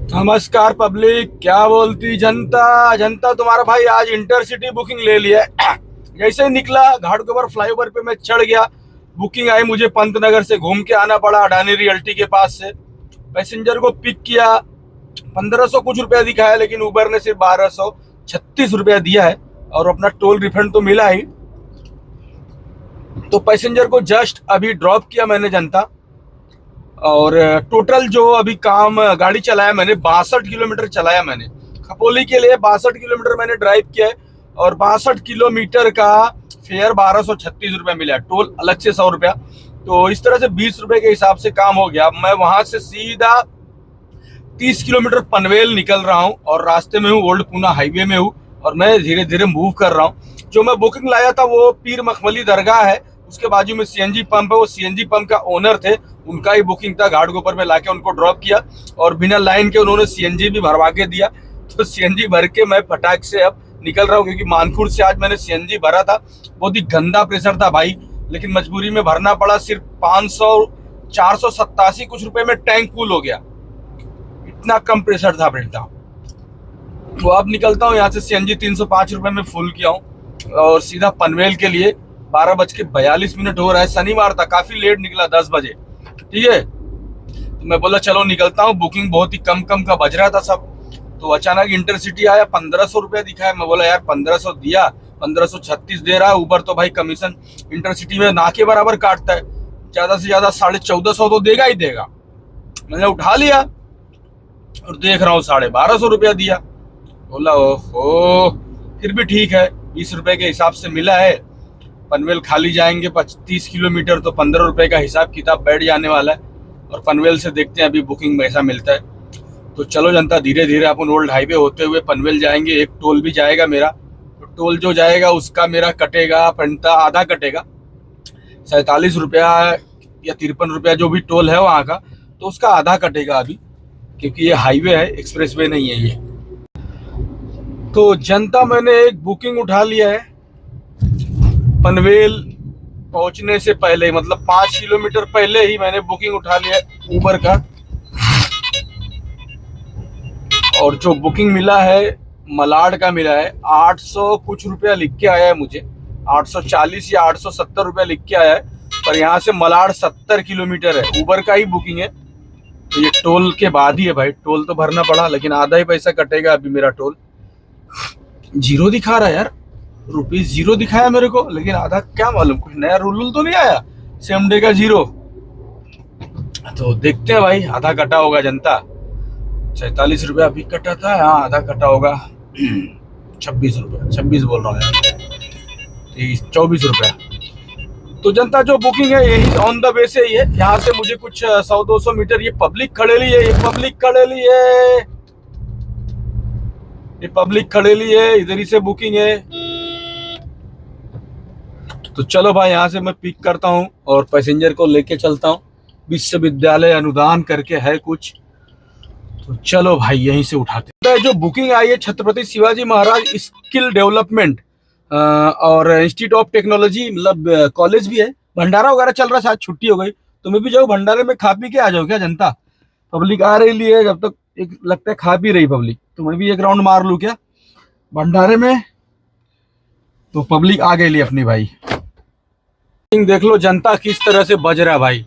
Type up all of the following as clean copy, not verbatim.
नमस्कार पब्लिक। क्या बोलती जनता। जनता तुम्हारा भाई आज इंटरसिटी बुकिंग ले लिया है। जैसे ही निकला घाटकोपर फ्लाईओवर पे मैं चढ़ गया। बुकिंग आई, मुझे पंतनगर से घूम के आना पड़ा अडानी रियल्टी के पास से। पैसेंजर को पिक किया। 1500 कुछ रुपया दिखाया, लेकिन उबर ने सिर्फ 1236 रुपया दिया है और अपना टोल रिफंड तो मिला ही। तो पैसेंजर को जस्ट अभी ड्रॉप किया मैंने जनता। और टोटल जो अभी काम गाड़ी चलाया मैंने 62 किलोमीटर चलाया मैंने। खपोली के लिए 62 किलोमीटर मैंने ड्राइव किया है। और 62 किलोमीटर का फेयर 1236 रुपया मिला है, टोल अलग से 100 रुपया। तो इस तरह से 20 रुपए के हिसाब से काम हो गया। मैं वहां से सीधा 30 किलोमीटर पनवेल निकल रहा हूँ और रास्ते में हूँ, ओल्ड पूना हाईवे में हूँ और मैं धीरे धीरे मूव कर रहा हूँ। जो मैं बुकिंग लाया था वो पीर मखमली दरगाह है, उसके बाजू में सीएनजी पंप है। वो सीएनजी पंप का ओनर थे, उनका ही बुकिंग था। घाटकोपर में लाके उनको ड्रॉप किया और बिना लाइन के उन्होंने सीएनजी भी भरवा के दिया। तो सीएनजी भर के मैं फटाक से अब निकल रहा हूँ, क्योंकि मानपुर से आज मैंने सीएनजी भरा था। बहुत ही गंदा प्रेशर था भाई, लेकिन मजबूरी में भरना पड़ा। सिर्फ 487 कुछ रुपए में टैंक फुल हो गया, इतना कम प्रेशर था बेटा। तो अब निकलता हूँ यहाँ से। सीएनजी 305 रुपए में फुल किया हूँ और सीधा पनवेल के लिए। 12:42 हो रहा है, शनिवार था, काफी लेट निकला 10 बजे। ठीक है, तो मैं बोला चलो निकलता हूँ। बुकिंग बहुत ही कम कम का बज रहा था सब। तो अचानक इंटरसिटी आया, 1500 रुपया दिखाया। मैं बोला यार 1500 दिया, 1536 दे रहा है। ऊबर तो भाई कमीशन इंटरसिटी में ना के बराबर काटता है, ज्यादा से ज्यादा 1450 तो देगा ही देगा। मैंने उठा लिया और देख रहा हूँ 1250 रुपया दिया। बोला ओहो, फिर भी ठीक है, 20 रुपए के हिसाब से मिला है। पनवेल खाली जाएंगे 30 किलोमीटर, तो 15 रुपए का हिसाब किताब बैठ जाने वाला है। और पनवेल से देखते हैं अभी बुकिंग में ऐसा मिलता है। तो चलो जनता, धीरे धीरे अपन ओल्ड हाईवे होते हुए पनवेल जाएंगे। एक टोल भी जाएगा मेरा, तो टोल जो जाएगा उसका मेरा कटेगा, आधा कटेगा, 47 रुपया या 53 रुपया जो भी टोल है वहाँ का, तो उसका आधा कटेगा अभी, क्योंकि ये हाईवे है, एक्सप्रेसवे नहीं है ये। तो जनता, मैंने एक बुकिंग उठा लिया है पनवेल पहुंचने से पहले, मतलब 5 किलोमीटर पहले ही मैंने बुकिंग उठा लिया है उबर का। और जो बुकिंग मिला है मलाड का मिला है, 800 कुछ रुपया लिख के आया है मुझे, 840 या 870 रुपया लिख के आया है। पर यहाँ से मलाड 70 किलोमीटर है, उबर का ही बुकिंग है। तो ये टोल के बाद ही है भाई, टोल तो भरना पड़ा, लेकिन आधा ही पैसा कटेगा अभी मेरा टोल। जीरो दिखा रहा है यार, ₹0 दिखाया मेरे को, लेकिन आधा क्या मालूम, कुछ नया रूल तो नहीं आया सेम डे का 0। तो देखते हैं भाई, आधा कटा होगा जनता। 47 रुपया अभी कटा था, हाँ आधा कटा होगा। 26 रुपया, 26 बोल रहा हूँ यार, 24 रुपया। तो जनता, जो बुकिंग है यही ऑन द वे से ही है। यहाँ से मुझे कुछ 100-200 मीटर, ये पब्लिक खड़ेली है, ये पब्लिक खड़ेली है, ये पब्लिक खड़ेली है, इधर ही से बुकिंग है। तो चलो भाई, यहाँ से मैं पिक करता हूँ और पैसेंजर को लेके चलता हूँ। विश्वविद्यालय अनुदान करके है कुछ, तो चलो भाई यहीं से उठाते हैं। जो बुकिंग आई है छत्रपति शिवाजी महाराज स्किल डेवलपमेंट और इंस्टीट्यूट ऑफ टेक्नोलॉजी, मतलब कॉलेज भी है। भंडारा वगैरह चल रहा है, शायद छुट्टी हो गई तो मैं भी जाऊँ भंडारे में, खा पी के आ जाओ क्या जनता। पब्लिक आ रही है, जब तक एक लगता है खा पी रही पब्लिक, तो मैं भी एक राउंड मार लूँ क्या भंडारे में। तो पब्लिक आ गई अपनी भाई। देख लो जनता किस तरह से बज रहा है भाई।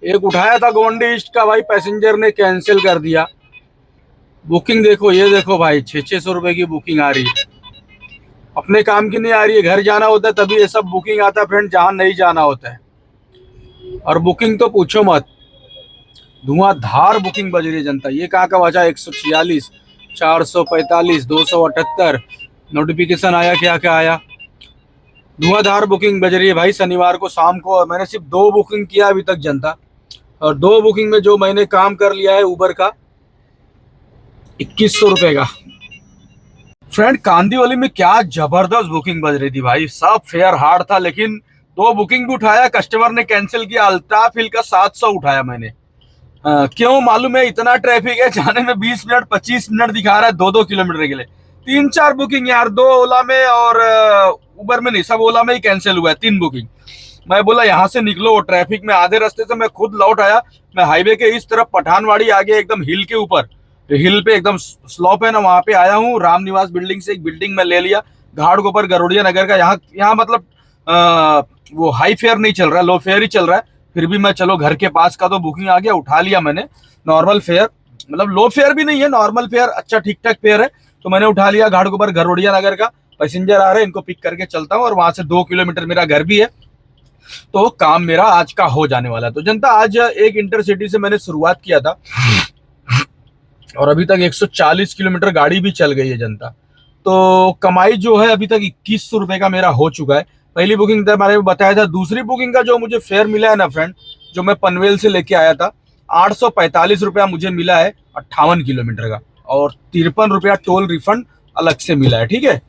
एक उठाया था गोवंडी ईस्ट का भाई, पैसेंजर ने कैंसिल कर दिया। बुकिंग देखो, ये देखो भाई, 600 रुपए की बुकिंग आ रही है। अपने काम की नहीं आ रही है, घर जाना होता है तभी ये सब बुकिंग आता है फ्रेंड, जहां नहीं जाना होता है। और बुकिंग तो पूछो मत, धुआंधार बुकिंग बज रही है जनता। ये कहाँ का बचा, 146, 445, 278 नोटिफिकेशन आया, क्या क्या आया। धुआंधार बुकिंग बज रही है भाई शनिवार को शाम को। और मैंने सिर्फ 2 बुकिंग किया अभी तक जनता, और 2 बुकिंग में जो मैंने काम कर लिया है उबर का 2100 रुपए का। फ्रेंड, कांदीवली में क्या जबरदस्त बुकिंग बज रही थी भाई, सब फेयर हार्ड था, लेकिन 2 बुकिंग भी उठाया, कस्टमर ने कैंसिल किया। अल्ताफ हिल का 700 उठाया मैंने। क्यों मालूम है, इतना ट्रैफिक है, जाने में 20 मिनट 25 मिनट दिखा रहा है 2-2 किलोमीटर के लिए। 3-4 बुकिंग यार, 2 ओला में और उबर में नहीं, सब ओला में ही कैंसिल हुआ है 3 बुकिंग। मैं बोला यहाँ से निकलो ट्रैफिक में, आधे रास्ते से मैं खुद लौट आया। मैं हाईवे के इस तरफ पठानवाड़ी आ गया, एकदम हिल के ऊपर, हिल पे एकदम स्लॉप है ना, वहां पे आया हूँ। राम निवास बिल्डिंग से एक बिल्डिंग में ले लिया, घाट गोपर गरोड़िया नगर का। यहाँ यहाँ मतलब वो हाई फेयर नहीं चल रहा है, लो फेयर ही चल रहा है। फिर भी मैं चलो घर के पास का तो बुकिंग आ गया, उठा लिया मैंने। नॉर्मल फेयर, मतलब लो फेयर भी नहीं है, नॉर्मल फेयर, अच्छा ठीक ठाक फेयर है। तो मैंने उठा लिया घाट गोपर गरोड़िया नगर का। पैसेंजर आ रहे हैं, इनको पिक करके चलता हूँ, और वहां से 2 किलोमीटर मेरा घर भी है। तो काम मेरा आज का हो जाने वाला है। तो जनता, आज एक इंटरसिटी से मैंने शुरुआत किया था, और अभी तक 140 किलोमीटर गाड़ी भी चल गई है जनता। तो कमाई जो है अभी तक 2100 रुपए का मेरा हो चुका है। पहली बुकिंग का मैंने बताया था। दूसरी बुकिंग का जो मुझे फेयर मिला है ना फ्रेंड, जो मैं पनवेल से लेके आया था, 845 रुपया मुझे मिला है 58 किलोमीटर का, और 53 रुपया टोल रिफंड अलग से मिला है। ठीक है,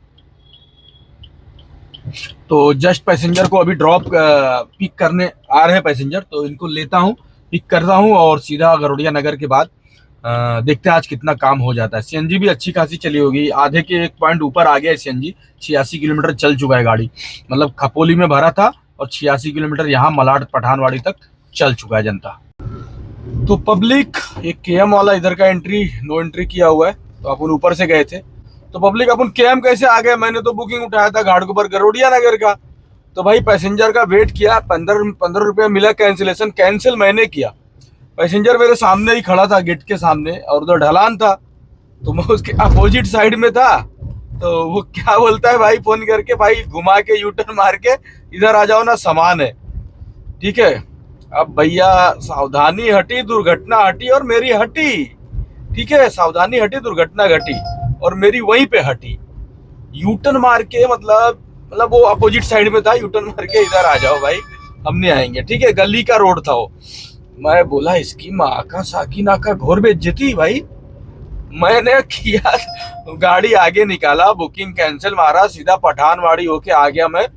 तो जस्ट पैसेंजर को अभी ड्रॉप पिक करने आ रहे हैं पैसेंजर, तो इनको लेता हूँ, पिक करता हूँ, और सीधा गरोड़िया नगर के बाद देखते हैं आज कितना काम हो जाता है। सीएनजी भी अच्छी खासी चली होगी, आधे के 1 पॉइंट ऊपर आ गया है सीएनजी। 86 किलोमीटर चल चुका है गाड़ी, मतलब खपोली में भरा था, और 86 किलोमीटर यहाँ मलाड पठानवाड़ी तक चल चुका है जनता। तो पब्लिक, एक केएम वाला इधर का एंट्री नो एंट्री किया हुआ है, तो अपन ऊपर से गए थे। तो पब्लिक, अपन केएम कैसे आ गए? मैंने तो बुकिंग उठाया था घाटकोपर गरोड़िया नगर का। तो भाई पैसेंजर का वेट किया, 15 रुपया मिला कैंसिलेशन, कैंसिल मैंने किया। पैसेंजर मेरे सामने ही खड़ा था गेट के सामने, और उधर ढलान था, तो मैं उसके अपोजिट साइड में था। तो वो क्या बोलता है भाई फोन करके, भाई घुमा के यू टर्न मार के इधर आ जाओ ना, सामान है। ठीक है, अब भैया सावधानी हटी, दुर्घटना हटी, और मेरी हटी। ठीक है, सावधानी हटी, दुर्घटना घटी, और मेरी वहीं पे हटी। यू टर्न मार के, मतलब वो अपोजिट साइड में था, यू टर्न मार के इधर आ जाओ भाई, हम नहीं आएंगे। ठीक है, गली का रोड था वो। मैं बोला इसकी माँ का साकिना का घोर बेइज्जती भाई। मैंने किया, गाड़ी आगे निकाला, बुकिंग कैंसिल मारा, सीधा पठानवाड़ी होके आ गया मैं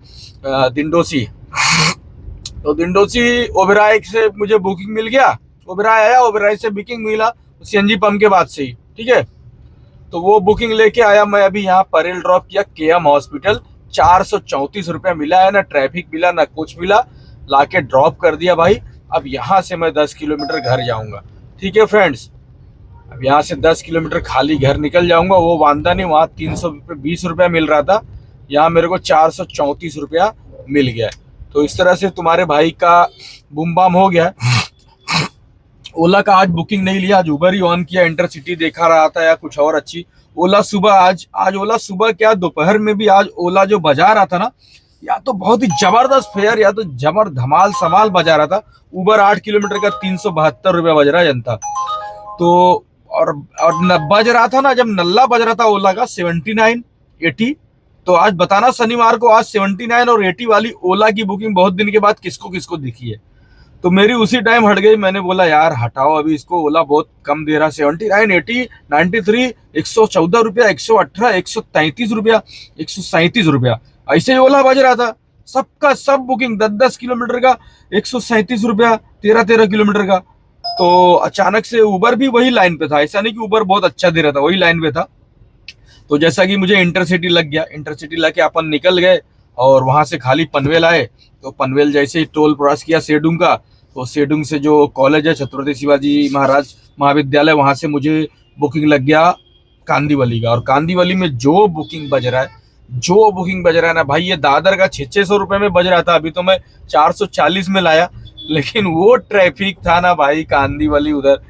दिंडोसी। तो दिंडोसी ओबेराय से मुझे बुकिंग मिल गया, ओबेराय आया, ओबेराय से बुकिंग मिला सीएनजी पंप के बाद से ही। ठीक है, तो वो बुकिंग लेके आया मैं, अभी यहाँ परेल ड्रॉप किया केएम हॉस्पिटल। 434 रुपया मिला है, ना ट्रैफिक मिला ना कुछ मिला, लाके ड्रॉप कर दिया भाई। अब यहाँ से मैं 10 किलोमीटर घर जाऊंगा। ठीक है फ्रेंड्स, अब यहाँ से 10 किलोमीटर खाली घर निकल जाऊंगा। वो वांदा नहीं, वहाँ 320 रुपया मिल रहा था, यहाँ मेरे को 434 रुपया मिल गया। तो इस तरह से तुम्हारे भाई का बूम बाम हो गया। ओला का आज बुकिंग नहीं लिया, आज उबर ही ऑन किया, इंटरसिटी देखा रहा था या कुछ और अच्छी। ओला सुबह आज ओला सुबह क्या दोपहर में भी आज ओला जो बजा रहा था ना, या तो बहुत ही जबरदस्त फेयर, या तो जबर धमाल समाल बजा रहा था। उबर 8 किलोमीटर का 372 रुपया बज रहा है जनता। तो और बज रहा था ना, जब नल्ला बज रहा था ओला का 79 80। तो आज बताना शनिवार को आज 79 और 80 वाली ओला की बुकिंग बहुत दिन के बाद किसको किसको दिखी है। तो मेरी उसी टाइम हट गई। मैंने बोला यार हटाओ अभी इसको, ओला बहुत कम दे रहा। 79 80 93 114 रुपया, 118 133 रुपया, 137 रुपया, ऐसे ही ओला बज रहा था। सबका सब बुकिंग 10-10 किलोमीटर का 137 रुपया, 13-13 किलोमीटर का। तो अचानक से उबर भी वही लाइन पे था, ऐसा नहीं कि उबर बहुत अच्छा दे रहा था, वही लाइन पे था। तो जैसा कि मुझे इंटरसिटी लग गया, इंटरसिटी लग के अपन निकल गए, और वहां से खाली पनवेल आए। तो पनवेल जैसे ही टोल क्रॉस किया सेडुंग का, तो सेडुंग से जो कॉलेज है छत्रपति शिवाजी महाराज महाविद्यालय, वहां से मुझे बुकिंग लग गया कांदीवली का। और कांदीवली में जो बुकिंग बज रहा है ना भाई, ये दादर का 600 रुपए में बज रहा था, अभी तो मैं 440 में लाया। लेकिन वो ट्रैफिक था ना भाई कांदीवली, उधर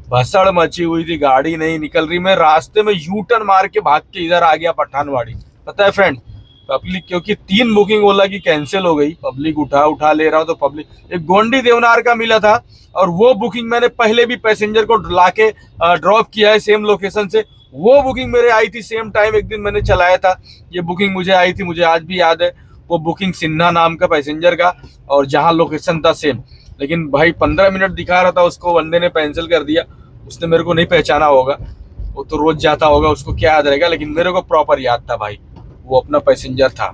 भसड़ मची हुई थी, गाड़ी नहीं निकल रही। मैं रास्ते में यू टर्न मार के भाग के इधर आ गया पठानवाड़ी। पता है फ्रेंड, पब्लिक क्योंकि 3 बुकिंग ओला की कैंसिल हो गई, पब्लिक उठा ले रहा हूँ। तो पब्लिक एक गोंडी देवनार का मिला था, और वो बुकिंग मैंने पहले भी पैसेंजर को लाके ड्रॉप किया है सेम लोकेशन से। वो बुकिंग मेरे आई थी सेम टाइम, एक दिन मैंने चलाया था। ये बुकिंग मुझे आई थी, मुझे आज भी याद है। वो बुकिंग सिन्हा नाम का पैसेंजर का, और जहाँ लोकेशन था सेम। लेकिन भाई 15 मिनट दिखा रहा था, उसको बंदे ने कैंसिल कर दिया। उसने मेरे को नहीं पहचाना होगा, वो तो रोज जाता होगा, उसको क्या याद रहेगा, लेकिन मेरे को प्रॉपर याद था भाई, वो अपना पैसेंजर था।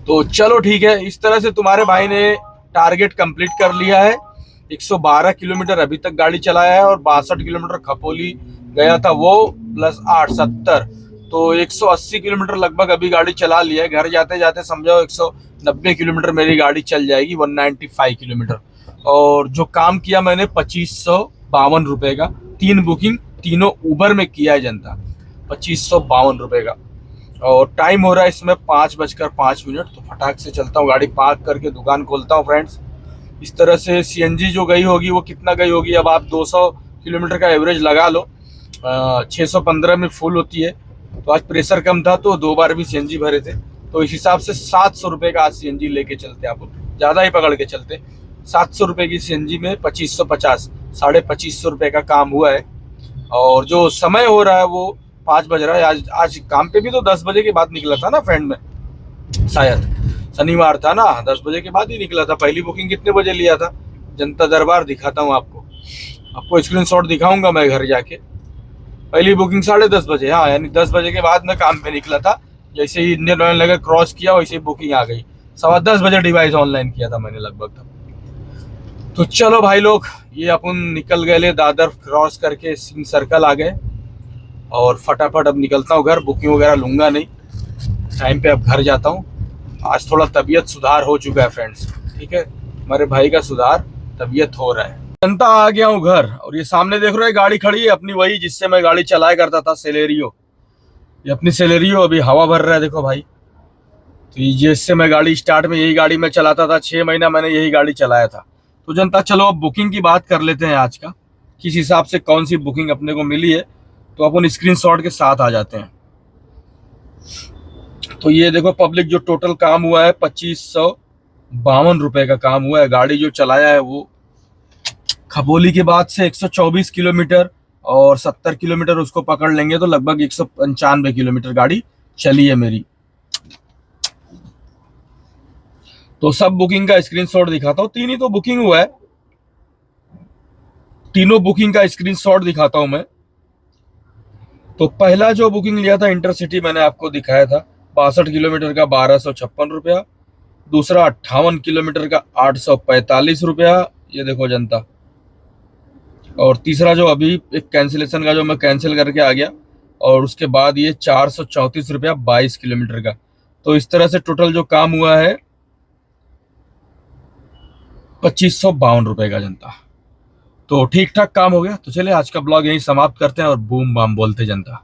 तो चलो ठीक है, इस तरह से तुम्हारे भाई ने टारगेट कंप्लीट कर लिया है। 112 किलोमीटर अभी तक गाड़ी चलाया है, और 62 किलोमीटर खपोली गया था वो, प्लस 8 70, तो 180 किलोमीटर लगभग अभी गाड़ी चला लिया है। घर जाते जाते समझो 190 किलोमीटर मेरी गाड़ी चल जाएगी, 195 किलोमीटर। और जो काम किया मैंने 2552 रुपए का, 3 बुकिंग तीनों उबर में किया है जनता, 2552 रुपये का। और टाइम हो रहा है इसमें 5:05। तो फटाक से चलता हूँ, गाड़ी पार्क करके दुकान खोलता हूँ फ्रेंड्स। इस तरह से सीएनजी जो गई होगी वो कितना गई होगी, अब आप 200 किलोमीटर का एवरेज लगा लो। 615 में फुल होती है। तो आज प्रेशर कम था तो 2 बार भी सीएनजी भरे थे, तो इस हिसाब से 700 रुपये का आज सीएनजी लेके चलते, आप ज़्यादा ही पकड़ के चलते। 700 रुपये की सीएनजी में 2550, 2550 रुपये का काम हुआ है। और जो समय हो रहा है वो 5 बज रहा है। आज काम पे भी तो 10 बजे के बाद निकला था ना फ्रेंड में, शायद शनिवार था ना, 10 बजे के बाद ही निकला था। पहली बुकिंग कितने बजे लिया था, जनता दरबार दिखाता हूँ आपको स्क्रीनशॉट दिखाऊंगा मैं घर जाके। पहली बुकिंग 10:30 बजे, हाँ, यानी 10 बजे के बाद मैं काम पे निकला था। जैसे ही इंडियन ऑयल नगर क्रॉस किया वैसे ही बुकिंग आ गई। 10:15 बजे डिवाइस ऑनलाइन किया था मैंने लगभग तब। तो चलो भाई लोग, ये अपन निकल गए दादर क्रॉस करके सिंह सर्कल आ गए, और फटाफट अब निकलता हूँ घर। बुकिंग वगैरह लूंगा नहीं, टाइम पे अब घर जाता हूँ। आज थोड़ा तबीयत सुधार हो चुका है फ्रेंड्स, ठीक है, हमारे भाई का सुधार तबीयत हो रहा है। जनता आ गया हूँ घर, और ये सामने देख रहे हो गाड़ी खड़ी है अपनी, वही जिससे मैं गाड़ी चलाया करता था, सेलेरियो। ये अपनी सेलेरियो अभी हवा भर रहा है, देखो भाई। तो ये जिससे मैं गाड़ी स्टार्ट में यही गाड़ी में चलाता था, 6 महीना मैंने यही गाड़ी चलाया था। तो जनता चलो अब बुकिंग की बात कर लेते हैं आज का, किस हिसाब से कौन सी बुकिंग अपने को मिली है। तो अपन स्क्रीनशॉट के साथ आ जाते हैं। तो ये देखो पब्लिक जो टोटल काम हुआ है 2552 रुपये का काम हुआ है। गाड़ी जो चलाया है वो खबोली के बाद से 124 किलोमीटर, और 70 किलोमीटर उसको पकड़ लेंगे तो लगभग 195 किलोमीटर गाड़ी चली है मेरी। तो सब बुकिंग का स्क्रीनशॉट दिखाता हूँ, 3 ही तो बुकिंग हुआ है, तीनों बुकिंग का स्क्रीनशॉट दिखाता हूं मैं। तो पहला जो बुकिंग लिया था इंटरसिटी, मैंने आपको दिखाया था 62 किलोमीटर का 1256 रुपया। दूसरा 58 किलोमीटर का 845 रुपया, ये देखो जनता। और तीसरा जो अभी एक कैंसिलेशन का जो मैं कैंसिल करके आ गया, और उसके बाद ये 434 रुपया 22 किलोमीटर का। तो इस तरह से टोटल जो काम हुआ है 2552 रुपये का जनता। तो ठीक ठाक काम हो गया। तो चलिए आज का ब्लॉग यहीं समाप्त करते हैं, और बूम बाम बोलते जनता।